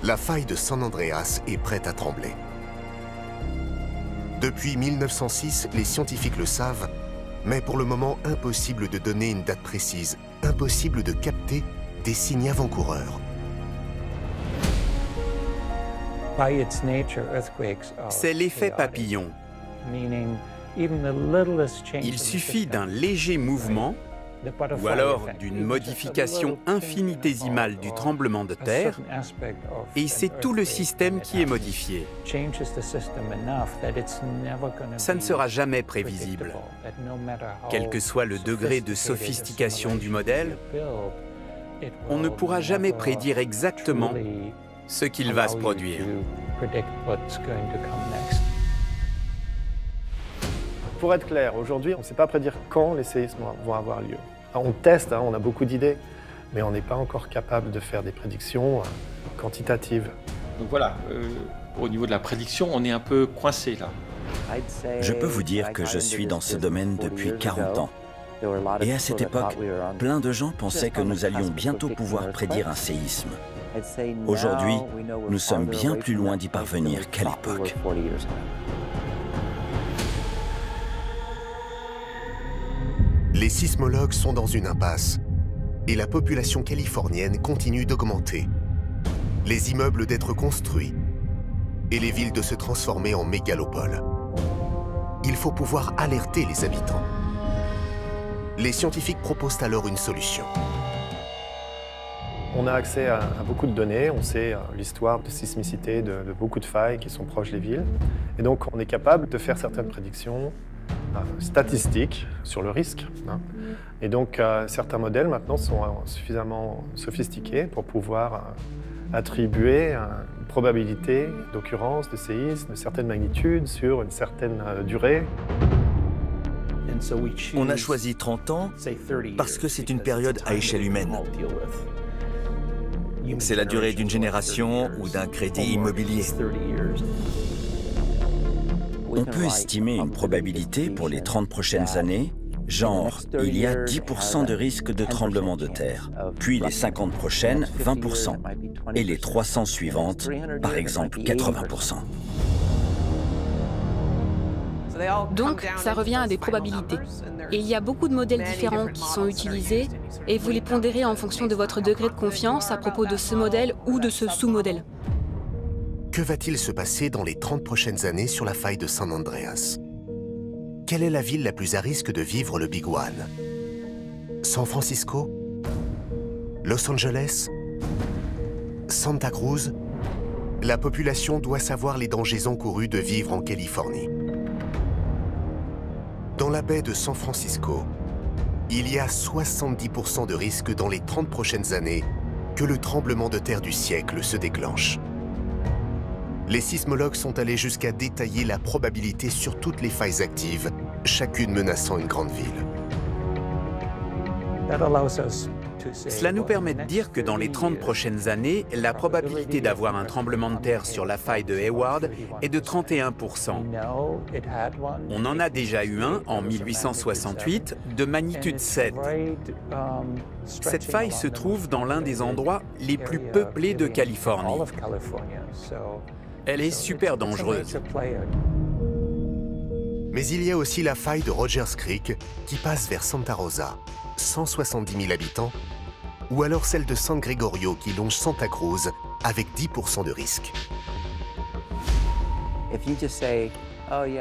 La faille de San Andreas est prête à trembler. Depuis 1906, les scientifiques le savent, mais pour le moment, impossible de donner une date précise, impossible de capter des signes avant-coureurs. C'est l'effet papillon. Il suffit d'un léger mouvement ou alors d'une modification infinitésimale du tremblement de terre et c'est tout le système qui est modifié. Ça ne sera jamais prévisible. Quel que soit le degré de sophistication du modèle, on ne pourra jamais prédire exactement ce qu'il va se produire. Pour être clair, aujourd'hui, on ne sait pas prédire quand les séismes vont avoir lieu. On teste, on a beaucoup d'idées, mais on n'est pas encore capable de faire des prédictions quantitatives. Donc voilà, au niveau de la prédiction, on est un peu coincé là. Je peux vous dire que je suis dans ce domaine depuis 40 ans. Et à cette époque, plein de gens pensaient que nous allions bientôt pouvoir prédire un séisme. Aujourd'hui, nous sommes bien plus loin d'y parvenir qu'à l'époque. Les sismologues sont dans une impasse et la population californienne continue d'augmenter. Les immeubles d'être construits et les villes de se transformer en mégalopoles. Il faut pouvoir alerter les habitants. Les scientifiques proposent alors une solution. On a accès à beaucoup de données, on sait l'histoire de sismicité de beaucoup de failles qui sont proches des villes. Et donc on est capable de faire certaines prédictions statistiques sur le risque. Et donc certains modèles maintenant sont suffisamment sophistiqués pour pouvoir attribuer une probabilité d'occurrence de séisme de certaines magnitudes sur une certaine durée. On a choisi 30 ans parce que c'est une période à échelle humaine. C'est la durée d'une génération ou d'un crédit immobilier. On peut estimer une probabilité pour les 30 prochaines années, genre il y a 10% de risque de tremblement de terre, puis les 50 prochaines, 20%, et les 300 suivantes, par exemple 80%. Donc, ça revient à des probabilités. Et il y a beaucoup de modèles différents qui sont utilisés et vous les pondérez en fonction de votre degré de confiance à propos de ce modèle ou de ce sous-modèle. Que va-t-il se passer dans les 30 prochaines années sur la faille de San Andreas? Quelle est la ville la plus à risque de vivre le Big One? San Francisco? Los Angeles? Santa Cruz? La population doit savoir les dangers encourus de vivre en Californie. Dans la baie de San Francisco, il y a 70% de risque dans les 30 prochaines années que le tremblement de terre du siècle se déclenche. Les sismologues sont allés jusqu'à détailler la probabilité sur toutes les failles actives, chacune menaçant une grande ville. Cela nous permet de dire que dans les 30 prochaines années, la probabilité d'avoir un tremblement de terre sur la faille de Hayward est de 31%. On en a déjà eu un en 1868 de magnitude 7. Cette faille se trouve dans l'un des endroits les plus peuplés de Californie. Elle est super dangereuse. Mais il y a aussi la faille de Rogers Creek qui passe vers Santa Rosa, 170 000 habitants, ou alors celle de San Gregorio qui longe Santa Cruz avec 10% de risque.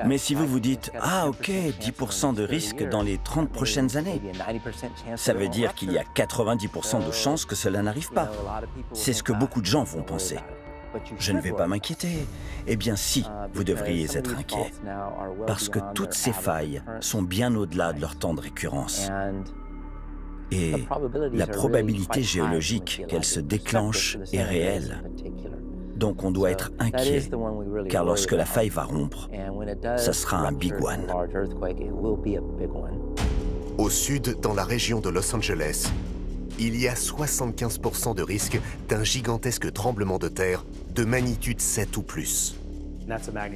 Mais si vous vous dites « Ah ok, 10% de risque dans les 30 prochaines années », ça veut dire qu'il y a 90% de chances que cela n'arrive pas. C'est ce que beaucoup de gens vont penser. Je ne vais pas m'inquiéter. Eh bien si, vous devriez être inquiet. Parce que toutes ces failles sont bien au-delà de leur temps de récurrence. Et la probabilité géologique qu'elles se déclenchent est réelle. Donc on doit être inquiet, car lorsque la faille va rompre, ça sera un Big One. Au sud, dans la région de Los Angeles, il y a 75% de risque d'un gigantesque tremblement de terre de magnitude 7 ou plus.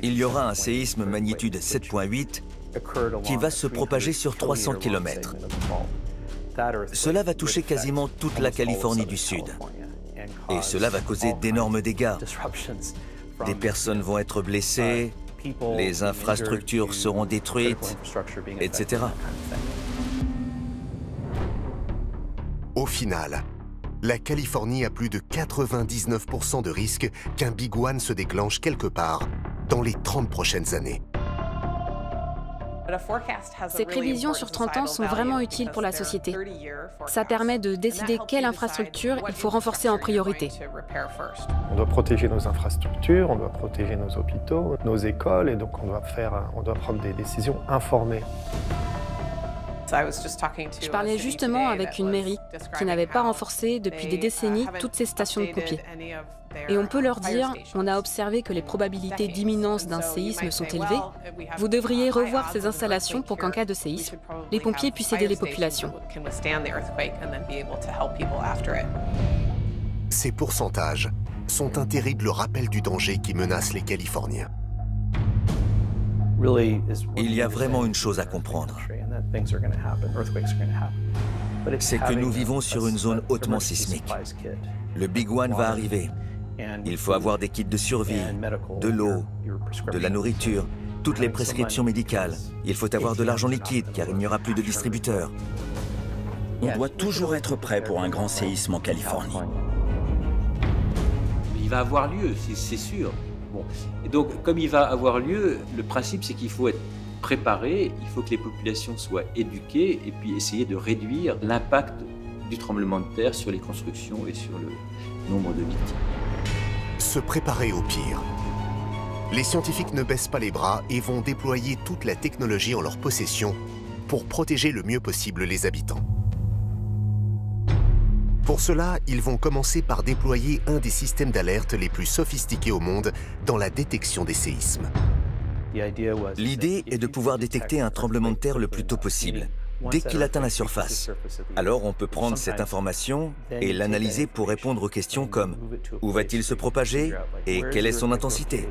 Il y aura un séisme magnitude 7.8 qui va se propager sur 300 km. Cela va toucher quasiment toute la Californie du Sud. Et cela va causer d'énormes dégâts. Des personnes vont être blessées, les infrastructures seront détruites, etc. Au final, la Californie a plus de 99% de risque qu'un Big One se déclenche quelque part dans les 30 prochaines années. Ces prévisions sur 30 ans sont vraiment utiles pour la société. Ça permet de décider quelle infrastructure il faut renforcer en priorité. On doit protéger nos infrastructures, on doit protéger nos hôpitaux, nos écoles, et donc on doit prendre des décisions informées. Je parlais justement avec une mairie qui n'avait pas renforcé depuis des décennies toutes ses stations de pompiers. Et on peut leur dire, on a observé que les probabilités d'imminence d'un séisme sont élevées. Vous devriez revoir ces installations pour qu'en cas de séisme, les pompiers puissent aider les populations. Ces pourcentages sont un terrible rappel du danger qui menace les Californiens. Il y a vraiment une chose à comprendre. C'est que nous vivons sur une zone hautement sismique. Le Big One va arriver. Il faut avoir des kits de survie, de l'eau, de la nourriture, toutes les prescriptions médicales. Il faut avoir de l'argent liquide car il n'y aura plus de distributeurs. On doit toujours être prêt pour un grand séisme en Californie. Il va avoir lieu, c'est sûr. Bon. Et donc, comme il va avoir lieu, le principe, c'est qu'il faut être préparé, il faut que les populations soient éduquées et puis essayer de réduire l'impact du tremblement de terre sur les constructions et sur le nombre de victimes. Se préparer au pire. Les scientifiques ne baissent pas les bras et vont déployer toute la technologie en leur possession pour protéger le mieux possible les habitants. Pour cela, ils vont commencer par déployer un des systèmes d'alerte les plus sophistiqués au monde dans la détection des séismes. L'idée est de pouvoir détecter un tremblement de terre le plus tôt possible, dès qu'il atteint la surface. Alors on peut prendre cette information et l'analyser pour répondre aux questions comme « Où va-t-il se propager et quelle est son intensité ?»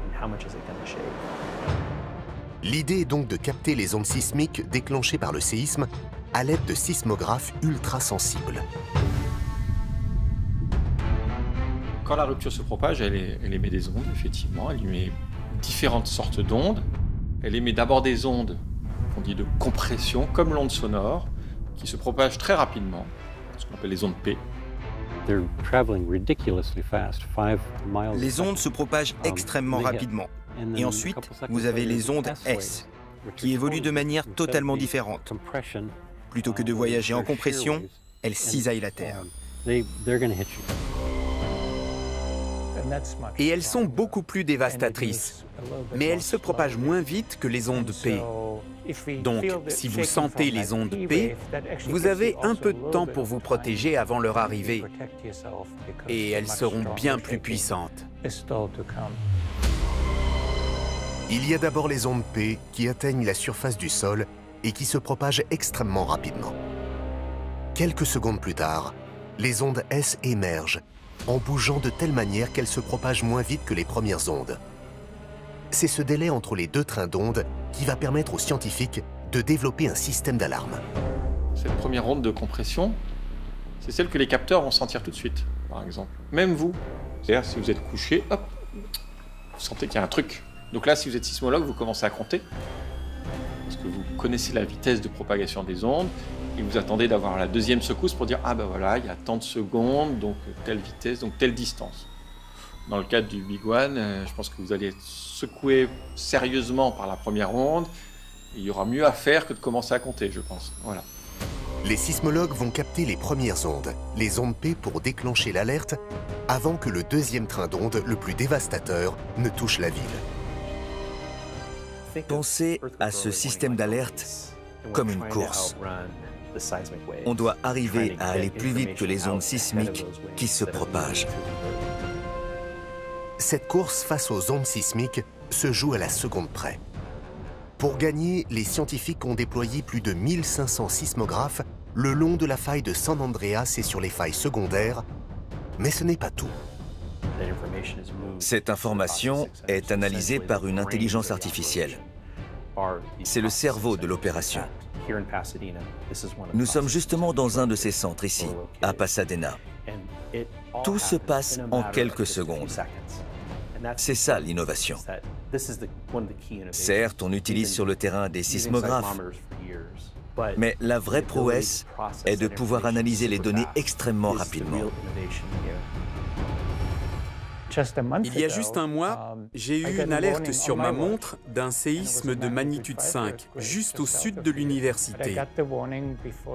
L'idée est donc de capter les ondes sismiques déclenchées par le séisme à l'aide de sismographes ultra-sensibles. Quand la rupture se propage, elle émet des ondes, effectivement. Elle émet différentes sortes d'ondes. Elle émet d'abord des ondes qu'on dit de compression, comme l'onde sonore, qui se propagent très rapidement, ce qu'on appelle les ondes P. Les ondes se propagent extrêmement rapidement. Et ensuite, vous avez les ondes S, qui évoluent de manière totalement différente. Plutôt que de voyager en compression, elles cisaillent la Terre. Et elles sont beaucoup plus dévastatrices, mais elles se propagent moins vite que les ondes P. Donc, si vous sentez les ondes P, vous avez un peu de temps pour vous protéger avant leur arrivée. Et elles seront bien plus puissantes. Il y a d'abord les ondes P qui atteignent la surface du sol et qui se propagent extrêmement rapidement. Quelques secondes plus tard, les ondes S émergent en bougeant de telle manière qu'elles se propagent moins vite que les premières ondes. C'est ce délai entre les deux trains d'ondes qui va permettre aux scientifiques de développer un système d'alarme. Cette première onde de compression, c'est celle que les capteurs vont sentir tout de suite, par exemple. Même vous. C'est-à-dire, si vous êtes couché, hop, vous sentez qu'il y a un truc. Donc là, si vous êtes sismologue, vous commencez à compter, parce que vous connaissez la vitesse de propagation des ondes, et vous attendez d'avoir la deuxième secousse pour dire « Ah ben voilà, il y a tant de secondes, donc telle vitesse, donc telle distance ». Dans le cadre du Big One, je pense que vous allez être secoué sérieusement par la première onde, et il y aura mieux à faire que de commencer à compter, je pense. Voilà. Les sismologues vont capter les premières ondes, les ondes P, pour déclencher l'alerte avant que le deuxième train d'ondes, le plus dévastateur, ne touche la ville. Pensez à ce système d'alerte comme une course. On doit arriver à aller plus vite que les ondes sismiques qui se propagent. Cette course face aux ondes sismiques se joue à la seconde près. Pour gagner, les scientifiques ont déployé plus de 1500 sismographes le long de la faille de San Andreas et sur les failles secondaires, mais ce n'est pas tout. Cette information est analysée par une intelligence artificielle. C'est le cerveau de l'opération. Nous sommes justement dans un de ces centres ici, à Pasadena. Tout se passe en quelques secondes. C'est ça l'innovation. Certes, on utilise sur le terrain des sismographes, mais la vraie prouesse est de pouvoir analyser les données extrêmement rapidement. Il y a juste un mois, j'ai eu une alerte sur ma montre d'un séisme de magnitude 5, juste au sud de l'université.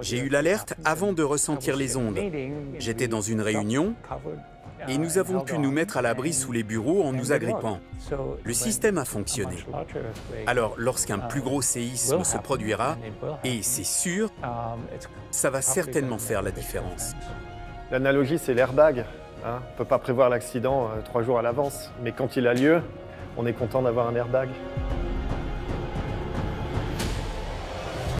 J'ai eu l'alerte avant de ressentir les ondes. J'étais dans une réunion et nous avons pu nous mettre à l'abri sous les bureaux en nous agrippant. Le système a fonctionné. Alors, lorsqu'un plus gros séisme se produira, et c'est sûr, ça va certainement faire la différence. L'analogie, c'est l'airbag. On ne peut pas prévoir l'accident 3 jours à l'avance, mais quand il a lieu, on est content d'avoir un airbag.